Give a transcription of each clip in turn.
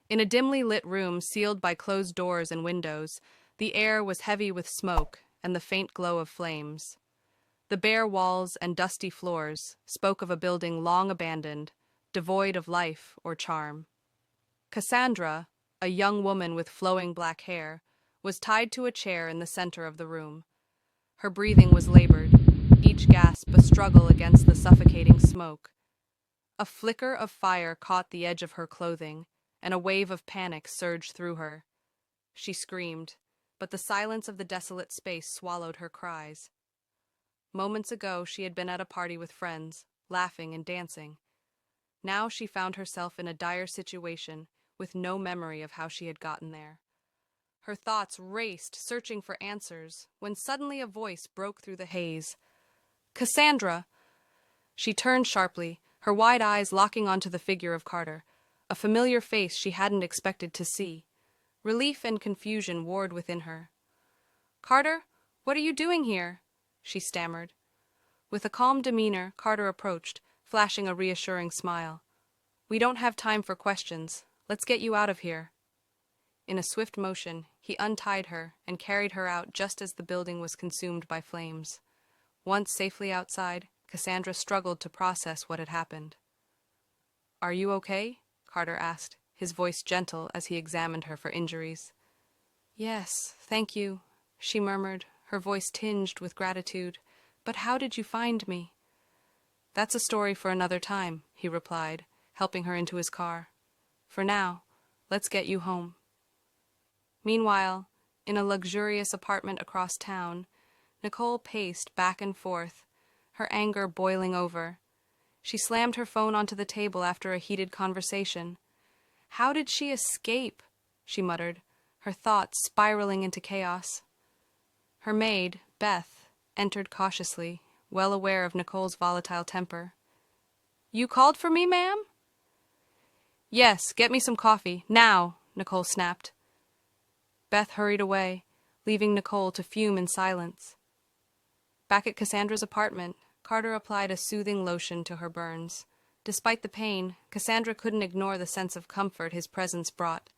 In a dimly lit room sealed by closed doors and windows, the air was heavy with smoke and the faint glow of flames. The bare walls and dusty floors spoke of a building long abandoned, devoid of life or charm. Cassandra, a young woman with flowing black hair, was tied to a chair in the center of the room. Her breathing was labored, each gasp a struggle against the suffocating smoke. A flicker of fire caught the edge of her clothing, and a wave of panic surged through her. She screamed, but the silence of the desolate space swallowed her cries. Moments ago she had been at a party with friends, laughing and dancing. Now she found herself in a dire situation, with no memory of how she had gotten there. Her thoughts raced, searching for answers, when suddenly a voice broke through the haze. "Cassandra!" She turned sharply, her wide eyes locking onto the figure of Carter, a familiar face she hadn't expected to see. Relief and confusion warred within her. "Carter, what are you doing here?" she stammered. With a calm demeanor, Carter approached, flashing a reassuring smile. "We don't have time for questions. Let's get you out of here." In a swift motion, he untied her and carried her out just as the building was consumed by flames. Once safely outside, Cassandra struggled to process what had happened. "Are you okay?" Carter asked, his voice gentle as he examined her for injuries. "Yes, thank you," she murmured, her voice tinged with gratitude. "But how did you find me?" "That's a story for another time," he replied, helping her into his car. "For now, let's get you home." Meanwhile, in a luxurious apartment across town, Nicole paced back and forth, her anger boiling over. She slammed her phone onto the table after a heated conversation. "How did she escape?" she muttered, her thoughts spiraling into chaos. Her maid, Beth, entered cautiously, well aware of Nicole's volatile temper. "You called for me, ma'am?" "Yes, get me some coffee, now," Nicole snapped. Beth hurried away, leaving Nicole to fume in silence. Back at Cassandra's apartment, Carter applied a soothing lotion to her burns. Despite the pain, Cassandra couldn't ignore the sense of comfort his presence brought.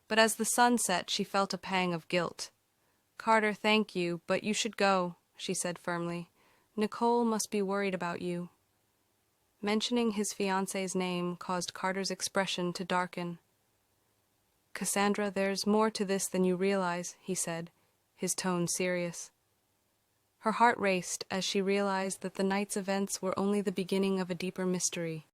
But as the sun set, she felt a pang of guilt. "Carter, thank you, but you should go," she said firmly. "Nicole must be worried about you." Mentioning his fiancée's name caused Carter's expression to darken. "Cassandra, there's more to this than you realize," he said, his tone serious. Her heart raced as she realized that the night's events were only the beginning of a deeper mystery.